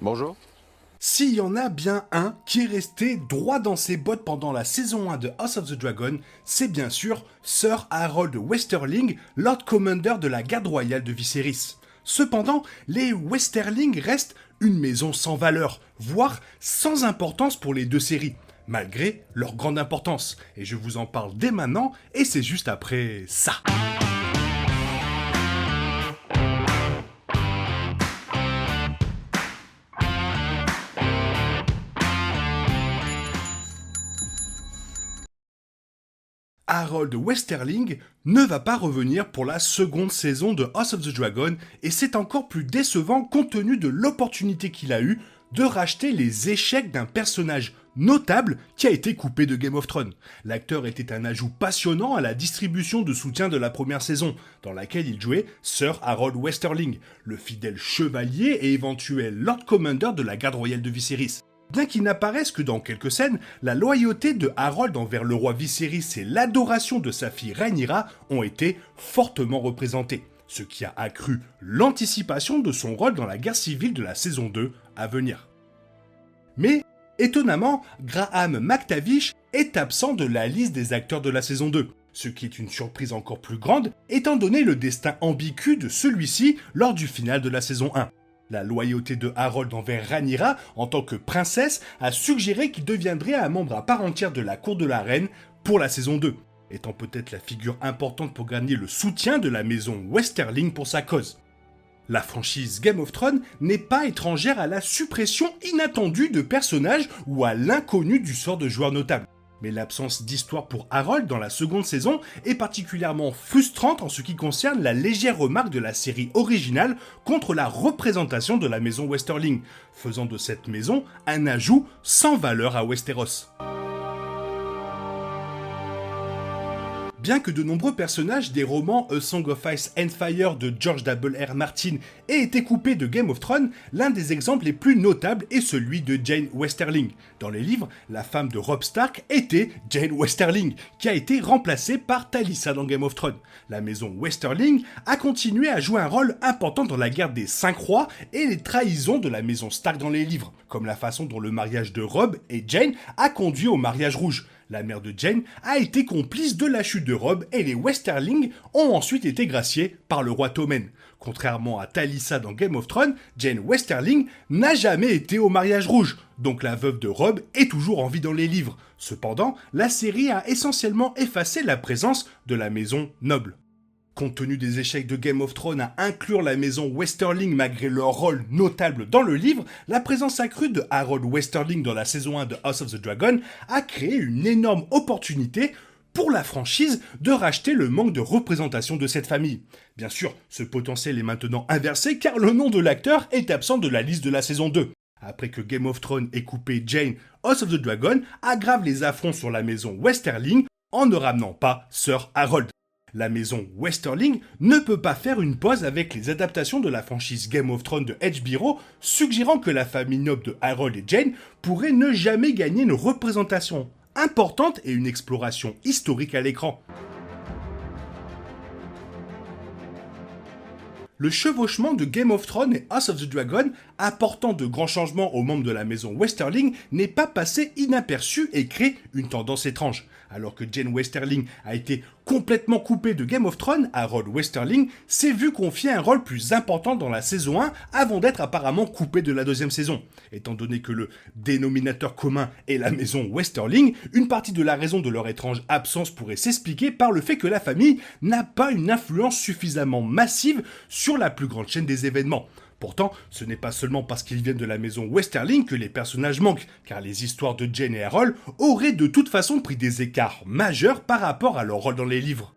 Bonjour. S'il y en a bien un qui est resté droit dans ses bottes pendant la saison 1 de House of the Dragon, c'est bien sûr Sir Harold Westerling, Lord Commander de la garde royale de Viserys. Cependant, les Westerling restent une maison sans valeur, voire sans importance pour les deux séries, malgré leur grande importance. Et je vous en parle dès maintenant, et c'est juste après ça. Harold Westerling ne va pas revenir pour la seconde saison de House of the Dragon et c'est encore plus décevant compte tenu de l'opportunité qu'il a eue de racheter les échecs d'un personnage notable qui a été coupé de Game of Thrones. L'acteur était un ajout passionnant à la distribution de soutien de la première saison, dans laquelle il jouait Sir Harold Westerling, le fidèle chevalier et éventuel Lord Commander de la garde royale de Viserys. Bien qu'il n'apparaisse que dans quelques scènes, la loyauté de Harold envers le roi Viserys et l'adoration de sa fille Rhaenyra ont été fortement représentées, ce qui a accru l'anticipation de son rôle dans la guerre civile de la saison 2 à venir. Mais, étonnamment, Graham McTavish est absent de la liste des acteurs de la saison 2, ce qui est une surprise encore plus grande étant donné le destin ambigu de celui-ci lors du final de la saison 1. La loyauté de Harold envers Rhaenyra, en tant que princesse, a suggéré qu'il deviendrait un membre à part entière de la cour de la reine pour la saison 2, étant peut-être la figure importante pour gagner le soutien de la maison Westerling pour sa cause. La franchise Game of Thrones n'est pas étrangère à la suppression inattendue de personnages ou à l'inconnu du sort de joueurs notables. Mais l'absence d'histoire pour Harold dans la seconde saison est particulièrement frustrante en ce qui concerne la légère remarque de la série originale contre la représentation de la maison Westerling, faisant de cette maison un ajout sans valeur à Westeros. Bien que de nombreux personnages des romans A Song of Ice and Fire de George R. Martin aient été coupés de Game of Thrones, l'un des exemples les plus notables est celui de Jane Westerling. Dans les livres, la femme de Robb Stark était Jane Westerling, qui a été remplacée par Talisa dans Game of Thrones. La maison Westerling a continué à jouer un rôle important dans la guerre des 5 rois et les trahisons de la maison Stark dans les livres, comme la façon dont le mariage de Robb et Jane a conduit au mariage rouge. La mère de Jane a été complice de la chute de Robb et les Westerling ont ensuite été graciés par le roi Tommen. Contrairement à Talisa dans Game of Thrones, Jane Westerling n'a jamais été au mariage rouge, donc la veuve de Robb est toujours en vie dans les livres. Cependant, la série a essentiellement effacé la présence de la maison noble. Compte tenu des échecs de Game of Thrones à inclure la maison Westerling malgré leur rôle notable dans le livre, la présence accrue de Harold Westerling dans la saison 1 de House of the Dragon a créé une énorme opportunité pour la franchise de racheter le manque de représentation de cette famille. Bien sûr, ce potentiel est maintenant inversé car le nom de l'acteur est absent de la liste de la saison 2. Après que Game of Thrones ait coupé Jane, House of the Dragon aggrave les affronts sur la maison Westerling en ne ramenant pas Sir Harold. La maison Westerling ne peut pas faire une pause avec les adaptations de la franchise Game of Thrones de HBO, suggérant que la famille noble de Harold et Jane pourrait ne jamais gagner une représentation importante et une exploration historique à l'écran. Le chevauchement de Game of Thrones et House of the Dragon, apportant de grands changements aux membres de la maison Westerling, n'est pas passé inaperçu et crée une tendance étrange. Alors que Jane Westerling a été complètement coupée de Game of Thrones, Harold Westerling s'est vu confier un rôle plus important dans la saison 1 avant d'être apparemment coupé de la deuxième saison. Étant donné que le dénominateur commun est la maison Westerling, une partie de la raison de leur étrange absence pourrait s'expliquer par le fait que la famille n'a pas une influence suffisamment massive sur la plus grande chaîne des événements. Pourtant, ce n'est pas seulement parce qu'ils viennent de la maison Westerling que les personnages manquent, car les histoires de Jane et Harold auraient de toute façon pris des écarts majeurs par rapport à leur rôle dans les livres.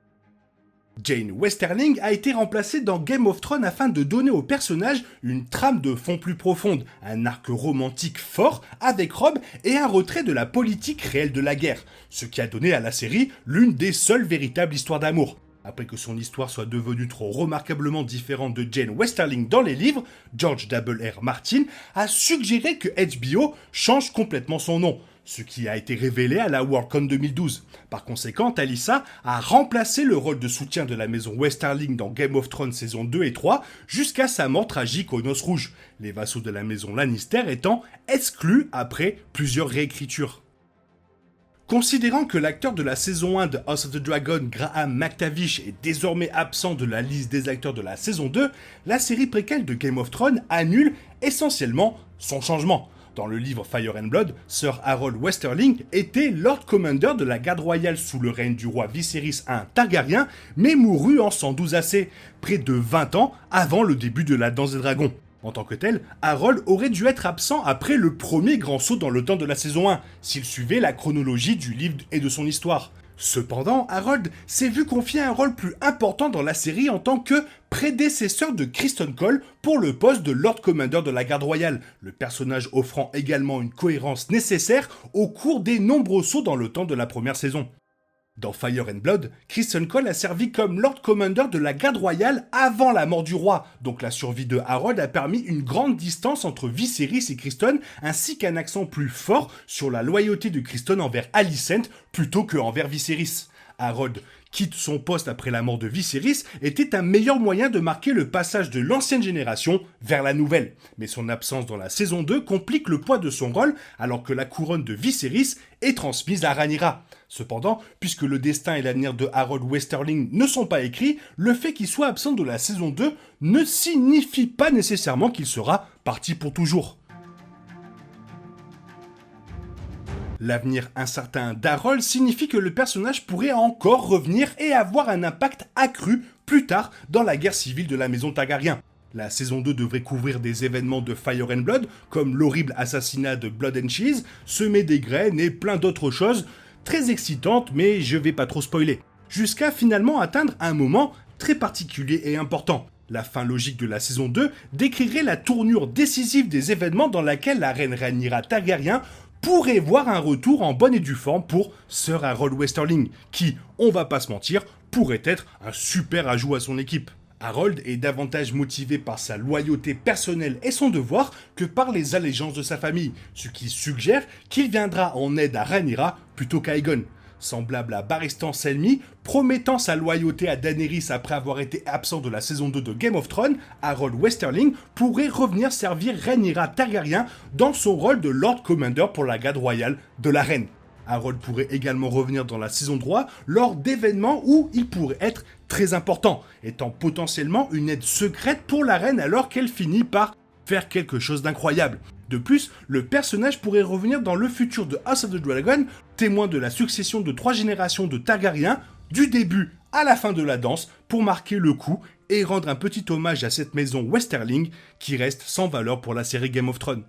Jane Westerling a été remplacée dans Game of Thrones afin de donner au personnage une trame de fond plus profonde, un arc romantique fort avec Robb et un retrait de la politique réelle de la guerre, ce qui a donné à la série l'une des seules véritables histoires d'amour. Après que son histoire soit devenue trop remarquablement différente de Jane Westerling dans les livres, George R. Martin a suggéré que HBO change complètement son nom. ce qui a été révélé à la Worldcon 2012. Par conséquent, Talisa a remplacé le rôle de soutien de la maison Westerling dans Game of Thrones saison 2 et 3 jusqu'à sa mort tragique aux Noces Rouges, les vassaux de la maison Lannister étant exclus après plusieurs réécritures. Considérant que l'acteur de la saison 1 de House of the Dragon, Graham McTavish, est désormais absent de la liste des acteurs de la saison 2, la série préquelle de Game of Thrones annule essentiellement son changement. Dans le livre Fire and Blood, Sir Harold Westerling était Lord Commander de la garde royale sous le règne du roi Viserys I Targaryen, mais mourut en 112 AC, près de 20 ans avant le début de la Danse des Dragons. En tant que tel, Harold aurait dû être absent après le premier grand saut dans le temps de la saison 1, s'il suivait la chronologie du livre et de son histoire. Cependant, Harold s'est vu confier un rôle plus important dans la série en tant que prédécesseur de Criston Cole pour le poste de Lord Commander de la Garde Royale, le personnage offrant également une cohérence nécessaire au cours des nombreux sauts dans le temps de la première saison. Dans Fire and Blood, Criston Cole a servi comme Lord Commander de la Garde Royale avant la mort du roi, donc la survie de Harold a permis une grande distance entre Viserys et Criston, ainsi qu'un accent plus fort sur la loyauté de Criston envers Alicent plutôt que envers Viserys. Harold quitte son poste après la mort de Viserys était un meilleur moyen de marquer le passage de l'ancienne génération vers la nouvelle. Mais son absence dans la saison 2 complique le poids de son rôle alors que la couronne de Viserys est transmise à Rhaenyra. Cependant, puisque le destin et l'avenir de Harold Westerling ne sont pas écrits, le fait qu'il soit absent de la saison 2 ne signifie pas nécessairement qu'il sera parti pour toujours. L'avenir incertain d'Harold signifie que le personnage pourrait encore revenir et avoir un impact accru plus tard dans la guerre civile de la maison Targaryen. La saison 2 devrait couvrir des événements de Fire and Blood, comme l'horrible assassinat de Blood and Cheese, semer des graines et plein d'autres choses très excitantes, mais je vais pas trop spoiler. Jusqu'à finalement atteindre un moment très particulier et important. La fin logique de la saison 2 décrirait la tournure décisive des événements dans laquelle la reine Rhaenyra Targaryen pourrait voir un retour en bonne et due forme pour Sir Harold Westerling, qui, on va pas se mentir, pourrait être un super ajout à son équipe. Harold est davantage motivé par sa loyauté personnelle et son devoir que par les allégeances de sa famille, ce qui suggère qu'il viendra en aide à Rhaenyra plutôt qu'à Aegon. Semblable à Barristan Selmy, promettant sa loyauté à Daenerys après avoir été absent de la saison 2 de Game of Thrones, Harold Westerling pourrait revenir servir Rhaenyra Targaryen dans son rôle de Lord Commander pour la garde royale de la reine. Harold pourrait également revenir dans la saison 3 lors d'événements où il pourrait être très important, étant potentiellement une aide secrète pour la reine alors qu'elle finit par faire quelque chose d'incroyable. De plus, le personnage pourrait revenir dans le futur de House of the Dragon, témoin de la succession de 3 générations de Targaryens, du début à la fin de la danse, pour marquer le coup et rendre un petit hommage à cette maison Westerling qui reste sans valeur pour la série Game of Thrones.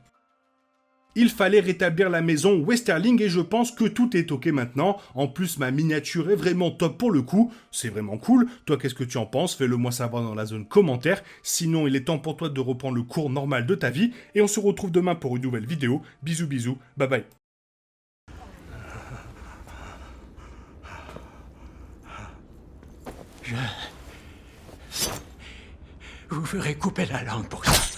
Il fallait rétablir la maison Westerling et je pense que tout est ok maintenant. En plus, ma miniature est vraiment top pour le coup. C'est vraiment cool. Toi, qu'est-ce que tu en penses? Fais-le moi savoir dans la zone commentaire. Sinon, il est temps pour toi de reprendre le cours normal de ta vie. Et on se retrouve demain pour une nouvelle vidéo. Bisous, bisous. Bye bye. Je vous ferai couper la langue pour ça.